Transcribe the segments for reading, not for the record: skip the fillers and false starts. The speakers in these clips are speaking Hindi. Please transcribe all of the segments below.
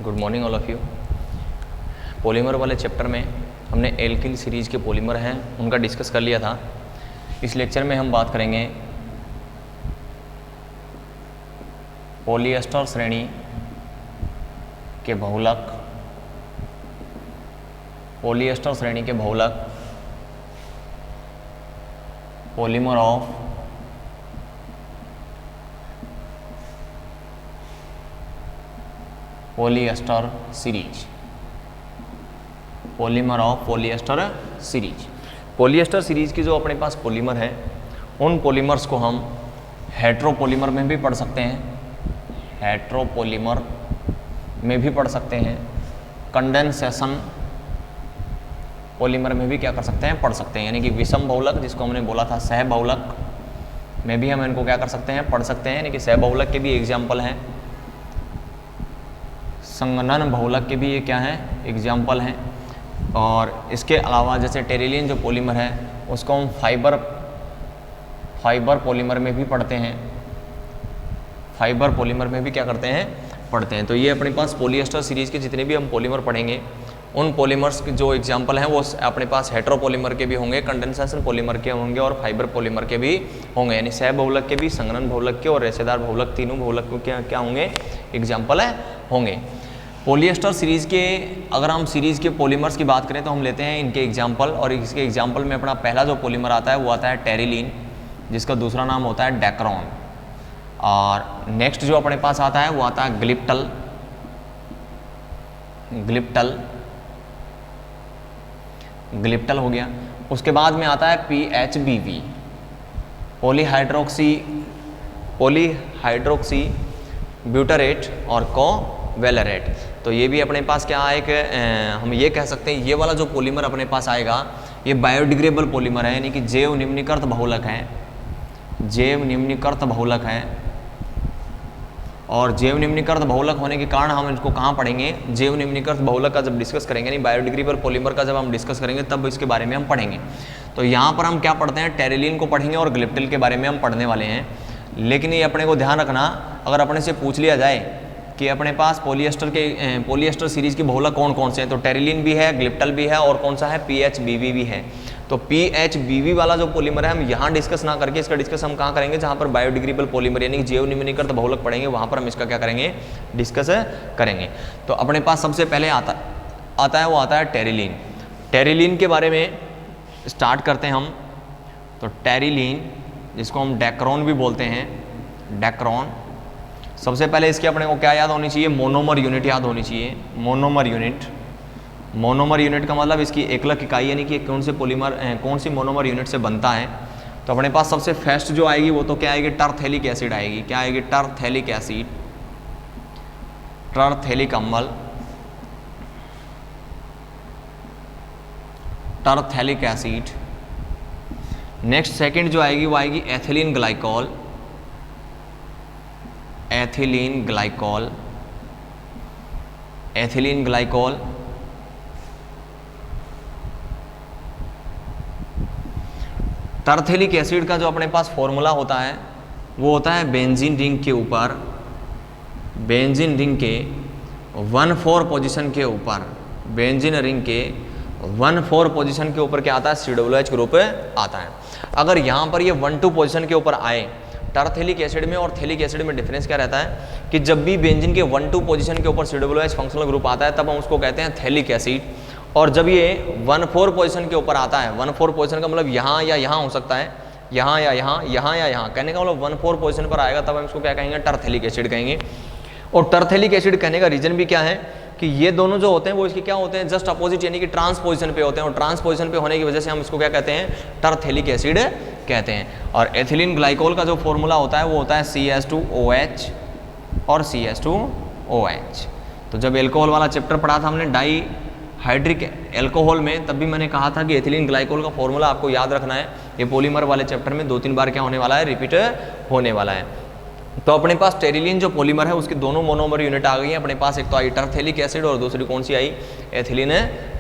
Good morning all of you. Polymer वाले चैप्टर में हमने एल्किल सीरीज के पॉलीमर हैं उनका डिस्कस कर लिया था। इस लेक्चर में हम बात करेंगे पॉलीएस्टर श्रेणी के बहुलक, पॉलीएस्टर श्रेणी के बहुलक, polymer of polyester series, polymer of polyester series. Polyester series की जो अपने पास पॉलीमर है उन पॉलीमर्स को हम हेट्रोपॉलीमर में भी पढ़ सकते हैं, हेट्रोपॉलीमर में भी पढ़ सकते हैं, कंडेंसेशन पॉलीमर में भी क्या कर सकते हैं, पढ़ सकते हैं। यानी कि विषम बहुलक जिसको हमने बोला था सह बहुलक में भी हम इनको क्या कर सकते हैं, पढ़ सकते हैं। यानी कि सह बहुलक के भी एग्जाम्पल हैं, संगनन बहुलक के भी ये क्या हैं, एग्जाम्पल हैं। और इसके अलावा जैसे टेरिलिन जो पॉलीमर है उसको हम फाइबर पॉलीमर में भी पढ़ते हैं, फाइबर पॉलीमर में भी क्या करते हैं, पढ़ते हैं। तो ये अपने पास पॉलीएस्टर सीरीज के जितने भी हम पॉलीमर पढ़ेंगे उन पॉलीमर्स के जो एग्जाम्पल हैं वो अपने पास हेट्रोपॉलीमर के भी होंगे, कंडेंसेशन पॉलीमर के होंगे और फाइबर पॉलीमर के भी होंगे। यानी सह बहुलक के भी, संगनन बहुलक के और रेशेदार बहुलक, तीनों बहुलक को क्या होंगे, एग्जाम्पल होंगे। पॉलीएस्टर सीरीज़ के अगर हम सीरीज़ के पॉलीमर्स की बात करें तो हम लेते हैं इनके एग्जाम्पल, और इसके एग्जाम्पल में अपना पहला जो पॉलीमर आता है वो आता है टेरिलीन, जिसका दूसरा नाम होता है डेक्रॉन। और नेक्स्ट जो अपने पास आता है वो आता है ग्लिप्टल, ग्लिप्टल हो गया। उसके बाद में आता है PHBV, पॉलीहाइड्रोक्सी ब्यूटारेट और कोवेलेरेट। तो ये भी अपने पास क्या एक हम ये कह सकते हैं, ये वाला जो पॉलीमर अपने पास आएगा ये बायोडिग्रेडेबल पॉलीमर है, यानी कि जैव निम्नीकृत बहुलक है, जैव निम्नीकृत बहुलक है। और जैव निम्नीकृत बहुलक होने के कारण हम इसको कहाँ पढ़ेंगे, जैव निम्नीकृत बहुलक का जब डिस्कस करेंगे, यानी बायोडिग्रेडेबल पॉलीमर का जब हम डिस्कस करेंगे तब इसके बारे में हम पढ़ेंगे। तो यहाँ पर हम क्या पढ़ते हैं, टेरिलीन को पढ़ेंगे और ग्लिप्टिल के बारे में हम पढ़ने वाले हैं। लेकिन ये अपने को ध्यान रखना, अगर अपने से पूछ लिया जाए कि अपने पास पॉलीएस्टर सीरीज के बहुलक कौन कौन से हैं, तो टेरिलीन भी है, ग्लिप्टल भी है और कौन सा है, PHBV भी है। तो PHBV वाला जो पॉलीमर है हम यहाँ डिस्कस ना करके इसका डिस्कस हम कहाँ करेंगे, जहाँ पर बायोडिग्रेडेबल पॉलीमर यानी जैव निम्नीकृत बहुलक पढ़ेंगे वहाँ पर हम इसका क्या करेंगे, डिस्कस करेंगे। तो अपने पास सबसे पहले आता है टेरिलीन। टेरिलीन के बारे में स्टार्ट करते हैं हम। तो टेरिलीन जिसको हम डेक्रॉन भी बोलते हैं, डेक्रॉन। सबसे पहले इसके अपने को क्या याद होनी चाहिए, मोनोमर यूनिट याद होनी चाहिए, मोनोमर यूनिट। मोनोमर यूनिट का मतलब इसकी एकलक इकाई, यानी कि कौन से पॉलीमर कौन सी मोनोमर यूनिट से बनता है। तो अपने पास सबसे फर्स्ट जो आएगी वो तो क्या आएगी, टरथेलिक एसिड आएगी। क्या आएगी, टरथेलिक एसिड, टरथेलिक अम्ल, टरथेलिक एसिड। नेक्स्ट सेकंड जो आएगी वो आएगी ethylene glycol, ethylene glycol, ethylene glycol. Terephthalic acid का जो अपने पास फॉर्मूला होता है वो होता है बेंजीन रिंग के ऊपर, बेंजीन रिंग के 1,4 पोजीशन के ऊपर, बेंजीन रिंग के 1,4 पोजीशन के ऊपर क्या आता है, COOH ग्रुप आता है। अगर यहाँ पर ये 1,2 पोजीशन के ऊपर आए, टरथेलिक एसिड में और थेलिक एसिड में डिफरेंस क्या रहता है कि जब भी बेंजीन के 1,2 पोजीशन के ऊपर COOH फंक्शनल ग्रुप आता है तब हम उसको कहते हैं थेलिक एसिड। और जब ये 1,4 पोजीशन के ऊपर आता है, 1,4 पोजीशन का मतलब यहाँ या यहाँ हो सकता है, यहाँ या यहाँ, यहाँ या यहाँ, कहने का मतलब 1,4 पोजीशन पर आएगा तब हम इसको क्या कहेंगे, टरथेलिक एसिड कहेंगे। और टरथेलिक एसिड कहने का रीजन भी क्या है कि ये दोनों जो होते हैं वो इसके क्या होते हैं, जस्ट अपोजिट, यानी कि ट्रांस पोजीशन पे होते हैं। और ट्रांस पोजीशन पे होने की वजह से हम इसको क्या कहते हैं, टरथेलिक एसिड कहते हैं। और एथिलीन ग्लाइकोल का जो फॉर्मूला होता है वो होता है CH2OH और CH2OH। तो जब एल्कोहल वाला चैप्टर पढ़ा था हमने डाई हाइड्रिक एल्कोहल में, तब भी मैंने कहा था कि एथिलीन ग्लाइकोल का फॉर्मूला आपको याद रखना है। ये पॉलीमर वाले चैप्टर में 2-3 बार क्या होने वाला है, रिपीट होने वाला है। तो अपने पास टेरिलीन जो पॉलीमर है उसकी दोनों मोनोमर यूनिट आ गई हैं अपने पास, एक तो आई टरथेलिक एसिड और दूसरी कौन सी आई, एथिलीन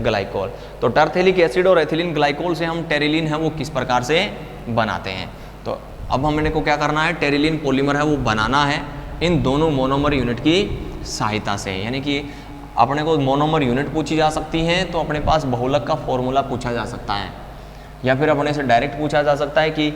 ग्लाइकोल। तो टरथेलिक एसिड और एथिलीन ग्लाइकोल से हम टेरिलीन है वो किस प्रकार से बनाते हैं। तो अब हमने को क्या करना है, टेरिलीन पॉलीमर है वो बनाना है इन दोनों मोनोमर यूनिट की सहायता से। यानी कि अपने को मोनोमर यूनिट पूछी जा सकती है तो अपने पास बहुलक का फॉर्मूला पूछा जा सकता है, या फिर अपने से डायरेक्ट पूछा जा सकता है कि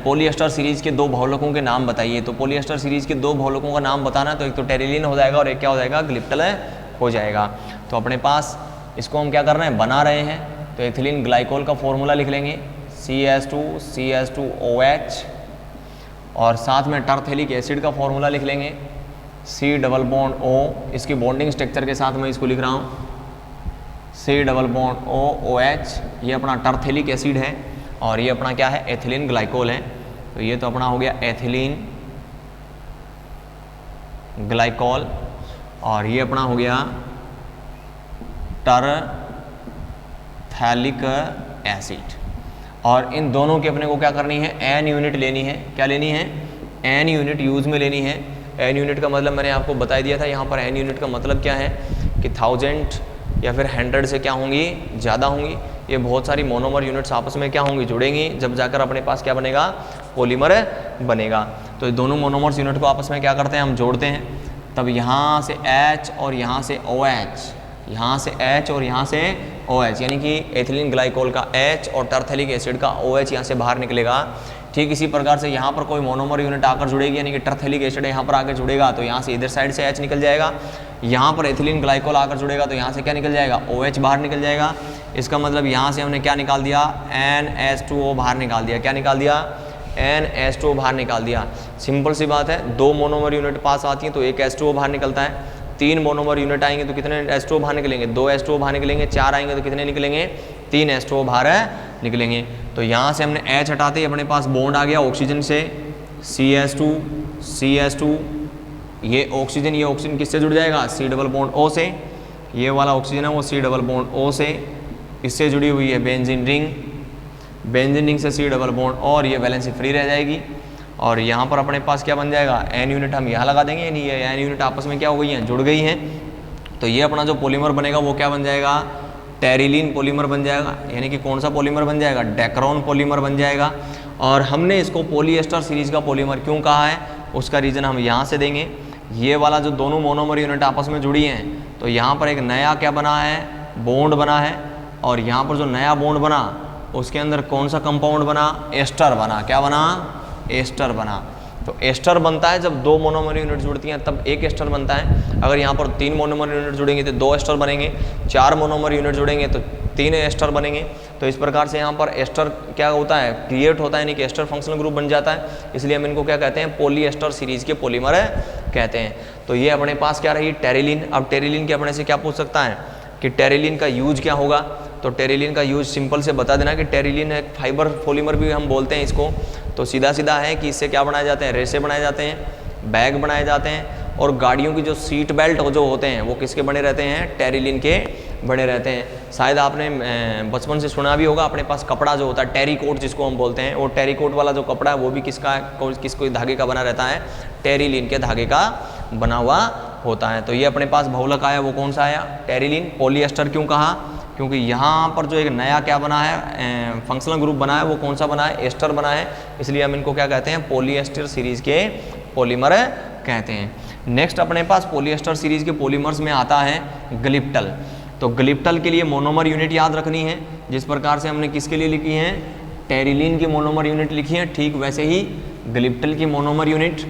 पॉलीएस्टर सीरीज़ के 2 बहुलकों के नाम बताइए। तो पॉलीएस्टर सीरीज़ के 2 बहुलकों का नाम बताना, तो एक तो टेरिलीन हो जाएगा और एक क्या हो जाएगा, ग्लिप्टल हो जाएगा। तो अपने पास इसको हम क्या कर रहे हैं, बना रहे हैं, तो एथिलीन ग्लाइकोल का फॉर्मूला लिख लेंगे CH2CH2OH, और साथ में टरथेलिक एसिड का फॉर्मूला लिख लेंगे C+O। इसकी बॉन्डिंग स्ट्रक्चर के साथ मैं इसको लिख रहा हूँ C+O-OH। ये अपना टरथेलिक एसिड है और ये अपना क्या है, एथिलीन ग्लाइकोल है। तो ये तो अपना हो गया एथिलीन ग्लाइकोल, और ये अपना हो गया टरथेलिक एसिड। और इन दोनों की अपने को क्या करनी है, एन यूनिट लेनी है। क्या लेनी है, एन यूनिट यूज़ में लेनी है। एन यूनिट का मतलब मैंने आपको बता दिया था, यहाँ पर एन यूनिट का मतलब क्या है कि 1000 या फिर 100 से क्या होंगी, ज़्यादा होंगी। ये बहुत सारी मोनोमर यूनिट्स आपस में क्या होंगी, जुड़ेंगी, जब जाकर अपने पास क्या बनेगा, पॉलीमर बनेगा। तो ये दोनों मोनोमर्स यूनिट को आपस में क्या करते हैं, हम जोड़ते हैं। तब यहाँ से H और यहाँ से OH, यहाँ से H और यहाँ से OH, यानी कि एथिलीन ग्लाइकोल का H और टरथेलिक एसिड का OH यहाँ से बाहर निकलेगा। ठीक इसी प्रकार से यहाँ पर कोई मोनोमर यूनिट आकर जुड़ेगी, यानी कि टरथेलिक एसिड यहाँ पर आकर जुड़ेगा तो यहाँ से इधर साइड से H निकल जाएगा। यहाँ पर एथिलीन ग्लाइकोल आकर जुड़ेगा तो यहाँ से क्या निकल जाएगा, OH बाहर निकल जाएगा। इसका मतलब यहाँ से हमने क्या निकाल दिया, NH2O बाहर निकाल दिया। क्या निकाल दिया, NH2O बाहर निकाल दिया। सिंपल सी बात है, 2 मोनोमर यूनिट पास आती हैं तो एक H2O बाहर निकलता है। 3 मोनोमर यूनिट आएंगे तो कितने H2O बाहर निकलेंगे, 2 H2O बाहर निकलेंगे। 4 आएंगे तो कितने निकलेंगे, 3 H2O बाहर निकलेंगे। तो यहाँ से हमने H हटाते ही अपने पास बॉन्ड आ गया ऑक्सीजन से, CH2 ये ऑक्सीजन किससे जुड़ जाएगा, C+O से। ये वाला ऑक्सीजन है वो C+O से इससे जुड़ी हुई है बेंजीन रिंग से C+O, और ये वैलेंसी फ्री रह जाएगी। और यहाँ पर अपने पास क्या बन जाएगा, एन यूनिट हम यहाँ लगा देंगे, यानी ये एन यूनिट आपस में क्या हो गई हैं, जुड़ गई हैं। तो ये अपना जो पॉलीमर बनेगा वो क्या बन जाएगा, टेरिलीन पॉलीमर बन जाएगा। यानी कि कौन सा पॉलीमर बन जाएगा, डेक्रोन पॉलीमर बन जाएगा। और हमने इसको पॉलीएस्टर सीरीज का पॉलीमर क्यों कहा है, उसका रीज़न हम यहाँ से देंगे। ये वाला जो दोनों मोनोमर यूनिट आपस में जुड़ी हैं, तो यहाँ पर एक नया क्या बना है, बॉन्ड बना है। और यहाँ पर जो नया बॉन्ड बना उसके अंदर कौन सा कंपाउंड बना, एस्टर बना। क्या बना, एस्टर बना। तो एस्टर बनता है जब 2 मोनोमर यूनिट जुड़ती हैं तब एक एस्टर बनता है। अगर यहाँ पर 3 मोनोमर यूनिट जुड़ेंगे तो 2 एस्टर बनेंगे, 4 मोनोमर यूनिट जुड़ेंगे तो 3 एस्टर बनेंगे। तो इस प्रकार से यहाँ पर एस्टर क्या होता है, क्रिएट होता है, यानी कि एस्टर फंक्शनल ग्रुप बन जाता है। इसलिए हम इनको क्या कहते हैं, पॉलीएस्टर सीरीज के पॉलीमर कहते हैं। तो ये अपने पास क्या रही, टेरिलीन। अब टेरिलीन के अपने से क्या पूछ सकता है कि टेरिलीन का यूज क्या होगा। तो टेरिलीन का यूज सिंपल से बता देना कि टेरिलीन एक फाइबर पॉलीमर भी हम बोलते हैं इसको। तो सीधा है कि इससे क्या बनाए जाते हैं, रेसे बनाए जाते हैं, बैग बनाए जाते हैं। और गाड़ियों की जो सीट बेल्ट जो होते हैं वो किसके बने रहते हैं, टेरिलीन के बने रहते हैं। शायद आपने बचपन से सुना भी होगा, अपने पास कपड़ा जो होता है टेरिकोट जिसको हम बोलते हैं, वो टेरिकोट वाला जो कपड़ा है वो भी किसको धागे का बना रहता है, टेरिलीन के धागे का बना हुआ होता है। तो ये अपने पास बहुलक आया, वो कौन सा आया, टेरिलीन। पॉलीएस्टर क्यों कहा, क्योंकि यहाँ पर जो एक नया क्या बना है, फंक्शनल ग्रुप बना है, वो कौन सा बना है, एस्टर बना है। इसलिए हम इनको क्या कहते हैं, पॉलीएस्टर सीरीज के पॉलीमर कहते हैं। नेक्स्ट अपने पास पॉलीएस्टर सीरीज के पॉलीमर्स में आता है ग्लिप्टल। तो ग्लिप्टल के लिए मोनोमर यूनिट याद रखनी है, जिस प्रकार से हमने किसके लिए लिखी है, टेरिलीन की मोनोमर यूनिट लिखी है, ठीक वैसे ही ग्लिप्टल की मोनोमर यूनिट।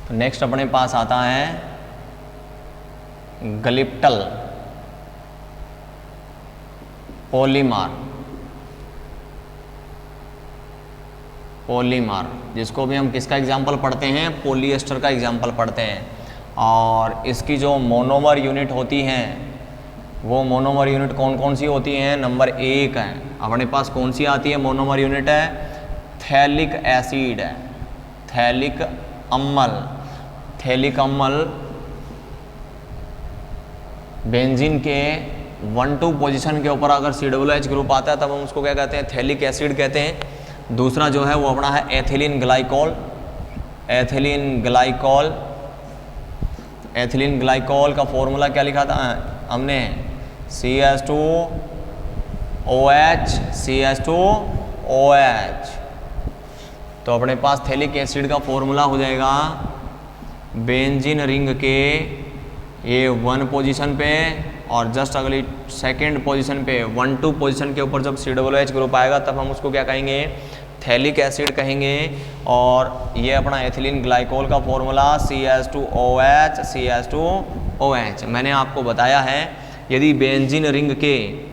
तो नेक्स्ट अपने पास आता है ग्लिप्टल पॉलीमर, जिसको भी हम किसका एग्जाम्पल पढ़ते हैं, पॉलीएस्टर का एग्जाम्पल पढ़ते हैं। और इसकी जो मोनोमर यूनिट होती हैं वो मोनोमर यूनिट कौन कौन सी होती हैं, नंबर 1 है अपने पास कौन सी आती है मोनोमर यूनिट है, थैलिक एसिड है, थैलिक अम्ल बेंजीन के 1-2 पोजीशन के ऊपर अगर COOH ग्रुप आता है तब हम उसको क्या कहते हैं, थैलिक एसिड कहते हैं। दूसरा जो है वो अपना है एथिलीन ग्लाइकोल का फॉर्मूला क्या लिखा था हमने, CH2OH OH। तो अपने पास थैलिक एसिड का फॉर्मूला हो जाएगा बेंजीन रिंग के ये 1 पोजीशन पे और जस्ट अगली सेकंड पोजीशन पे 1-2 पोजीशन के ऊपर जब COOH ग्रुप आएगा तब हम उसको क्या कहेंगे, थैलिक एसिड कहेंगे। और ये अपना एथिलीन ग्लाइकोल का फॉर्मूला CH2OH CH2OH। मैंने आपको बताया है यदि बेंजीन रिंग के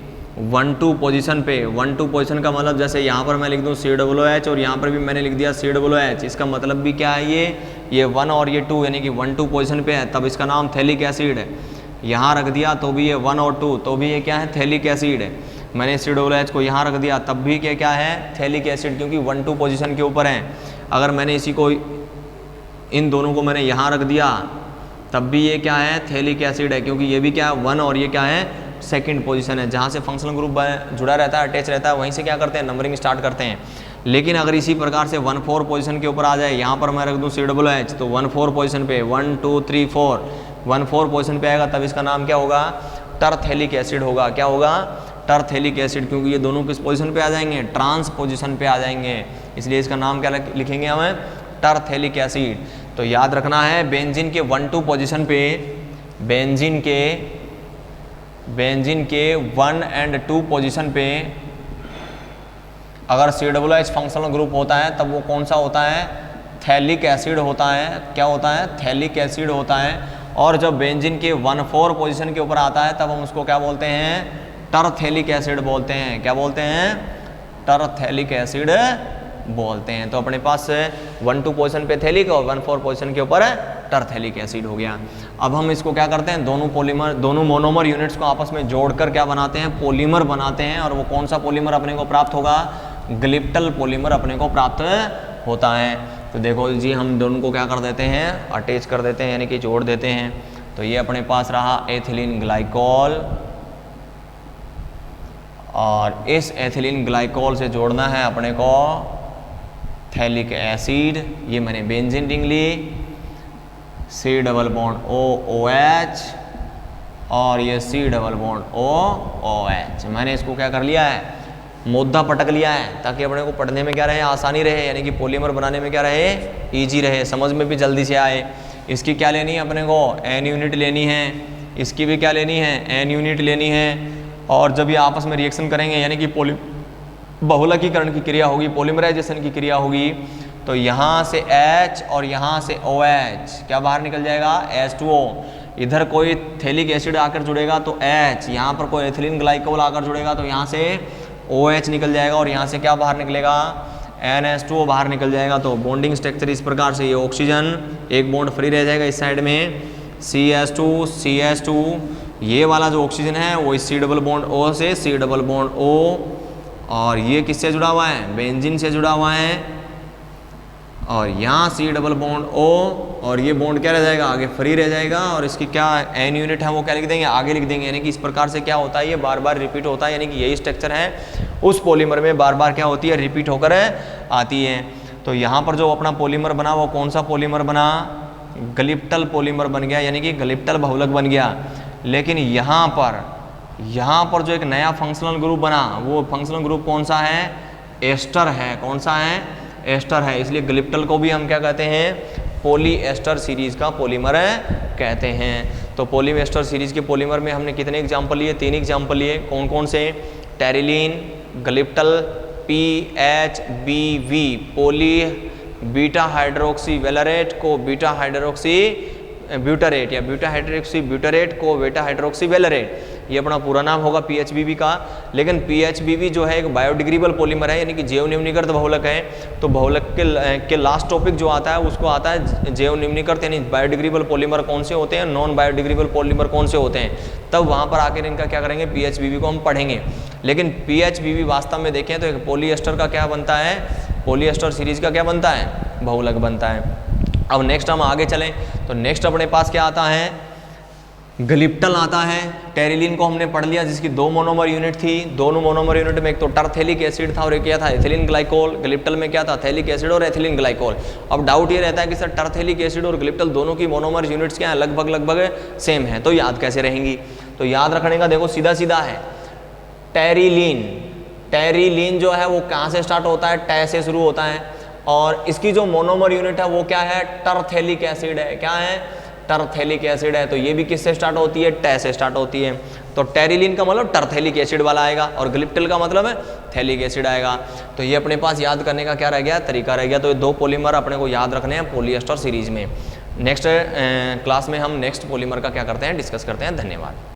1-2 पोजीशन पे, 1-2 पोजीशन का मतलब जैसे यहाँ पर मैं लिख दूँ COOH और यहाँ पर भी मैंने लिख दिया COOH, इसका मतलब भी क्या है, ये 1 और ये 2 यानी कि 1-2 पोजीशन पे है तब इसका नाम थैलिक एसिड है। यहाँ रख दिया तो भी ये 1 और 2 तो भी ये क्या है, थैलिक एसिड है। मैंने COOH को यहाँ रख दिया तब भी क्या है, थैलिक एसिड, क्योंकि 1-2 पोजीशन के ऊपर है। अगर मैंने इसी को, इन दोनों को मैंने यहाँ रख दिया तब भी ये क्या है, थैलिक एसिड है, क्योंकि ये भी क्या है 1 और ये क्या है, सेकंड पोजीशन है। जहाँ से फंक्शनल ग्रुप जुड़ा रहता है, अटैच रहता है, वहीं से क्या करते हैं, नंबरिंग स्टार्ट करते हैं। लेकिन अगर इसी प्रकार से 1-4 पोजीशन के ऊपर आ जाए, यहाँ पर मैं रख दूँ COOH तो 1-4 पोजीशन पे 1 2 3 4 1-4 पोजीशन पे आएगा तब इसका नाम क्या होगा, टरथैलिक एसिड होगा। क्या होगा, टरथैलिक एसिड, क्योंकि ये दोनों किस पोजीशन पे आ जाएंगे, ट्रांस पोजीशन पे आ जाएंगे, इसलिए इसका नाम क्या लिखेंगे हमें, टरथैलिक एसिड। तो याद रखना है बेंजीन के 1-2 पोजीशन पे, बेंजीन के 1 और 2 पोजीशन पे अगर COOH फंक्शनल ग्रुप होता है तब वो कौन सा होता है, थैलिक एसिड होता है। क्या होता है, थैलिक एसिड होता है। और जब बेंजीन के 1-4 पोजीशन के ऊपर आता है तब हम उसको क्या बोलते हैं, टरथैलिक एसिड बोलते हैं। क्या बोलते हैं, टरथैलिक एसिड बोलते हैं। तो अपने पास 1-2 पोजीशन पे थैलिक और 1-4 पोजीशन के ऊपर टरथैलिक एसिड हो गया। अब हम इसको क्या करते हैं, दोनों मोनोमर यूनिट्स को आपस में जोड़कर क्या बनाते हैं, पॉलीमर बनाते हैं। और वो कौन सा पॉलीमर अपने को प्राप्त होगा, ग्लिप्टल पॉलीमर अपने को प्राप्त होता है। तो देखो जी, हम दोनों को क्या कर देते हैं, अटैच कर देते हैं, यानी कि जोड़ देते हैं। तो ये अपने पास रहा एथिलीन ग्लाइकोल, और इस एथिलीन ग्लाइकोल से जोड़ना है अपने को थैलिक एसिड। ये मैंने बेंजीन रिंग ली, C+O OH और ये C+O OH। मैंने इसको क्या कर लिया है, मुद्दा पटक लिया है, ताकि अपने को पढ़ने में क्या रहे, आसानी रहे, यानी कि पॉलीमर बनाने में क्या रहे, इजी रहे, समझ में भी जल्दी से आए। इसकी क्या लेनी है अपने को, N यूनिट लेनी है, इसकी भी क्या लेनी है, N यूनिट लेनी है। और जब ये आपस में रिएक्शन करेंगे, यानी कि बहुलकीकरण की क्रिया होगी, पॉलीमराइजेशन की क्रिया होगी, तो यहाँ से H और यहाँ से OH क्या बाहर निकल जाएगा, H2O। इधर कोई थैलिक एसिड आकर जुड़ेगा तो H, यहाँ पर कोई एथिलीन ग्लाइकोल आकर जुड़ेगा तो यहाँ से OH निकल जाएगा, और यहाँ से क्या बाहर निकलेगा, NH2O बाहर निकल जाएगा। तो बॉन्डिंग स्ट्रक्चर इस प्रकार से, ये ऑक्सीजन एक बॉन्ड फ्री रह जाएगा इस साइड में, CH2 ये वाला जो ऑक्सीजन है वो इस C+O से C+O, और ये किससे जुड़ा हुआ है, बेंजीन से जुड़ा हुआ है। और यहाँ C+O, और ये बॉन्ड क्या रह जाएगा, आगे फ्री रह जाएगा, और इसकी क्या N यूनिट है वो क्या लिख देंगे, आगे लिख देंगे। यानी कि इस प्रकार से क्या होता है, ये बार बार रिपीट होता है, यानी कि यही स्ट्रक्चर है उस पॉलीमर में बार बार क्या होती है, रिपीट होकर आती है। तो यहाँ पर जो अपना पॉलीमर बना वो कौन सा पॉलीमर बना, ग्लिप्टल पॉलीमर बन गया, यानी कि ग्लिप्टल बहुलक बन गया। लेकिन यहाँ पर जो एक नया फंक्शनल ग्रुप बना, वो फंक्शनल ग्रुप कौन सा है, एस्टर है। कौन सा है, एस्टर है। इसलिए ग्लिप्टल को भी हम क्या कहते हैं, पॉली एस्टर सीरीज का पॉलीमर कहते हैं। तो पॉली एस्टर सीरीज के पॉलीमर में हमने कितने एग्जाम्पल लिए, 3 एग्जाम्पल लिए। कौन कौन से, terylene, glyptal, PHBV poly beta hydroxy valerate को बीटा हाइड्रोक्सी ब्यूटारेट, या बीटा हाइड्रोक्सी ब्यूटारेट को बीटा हाइड्रोक्सी वेलरेट, ये अपना पूरा नाम होगा PHBV का। लेकिन PHBV जो है एक बायोडिग्रेडेबल पॉलीमर है, यानी कि जैव निम्नीकृत बहुलक है। तो बहुलक के लास्ट टॉपिक जो आता है उसको आता है जैव निम्नीकृत, यानी बायोडिग्रेडेबल पॉलीमर कौन से होते हैं, नॉन बायोडिग्रेडेबल पॉलीमर कौन से होते हैं, तब वहाँ पर आकर इनका क्या करेंगे, PHBV को हम पढ़ेंगे। लेकिन PHBV वास्तव में देखें तो एक पॉलीएस्टर का क्या बनता है, पॉलीएस्टर सीरीज का क्या बनता है, बहुलक बनता है। अब नेक्स्ट हम आगे चलें तो नेक्स्ट अपने पास क्या आता है, ग्लिप्टल आता है। टेरिलीन को हमने पढ़ लिया, जिसकी 2 मोनोमर यूनिट थी। दोनों मोनोमर यूनिट में एक तो टरथैलिक एसिड था और एक क्या था, एथिलीन ग्लाइकोल। ग्लिप्टल में क्या था, थैलिक एसिड और एथिलीन ग्लाइकोल। अब डाउट ये रहता है कि सर टरथैलिक एसिड और ग्लिप्टल दोनों की मोनोमर यूनिट्स क्या है, लगभग सेम है, तो याद कैसे रहेंगी। तो याद रखने का देखो सीधा सीधा है, टेरिलीन जो है वो कहाँ से स्टार्ट होता है, टे से शुरू होता है, और इसकी जो मोनोमर यूनिट है वो क्या है, टरथेलिक एसिड है। क्या है, टरथेलिक एसिड है। तो ये भी किससे स्टार्ट होती है, टे से स्टार्ट होती है। तो टेरिलीन का मतलब टरथेलिक एसिड वाला आएगा, और ग्लिप्टिल का मतलब है थैलिक एसिड आएगा। तो ये अपने पास याद करने का क्या रह गया, तरीका रह गया। तो ये 2 पॉलीमर अपने को याद रखने हैं पॉलीएस्टर सीरीज में। नेक्स्ट क्लास में हम नेक्स्ट पॉलीमर का क्या करते हैं, डिस्कस करते हैं। धन्यवाद।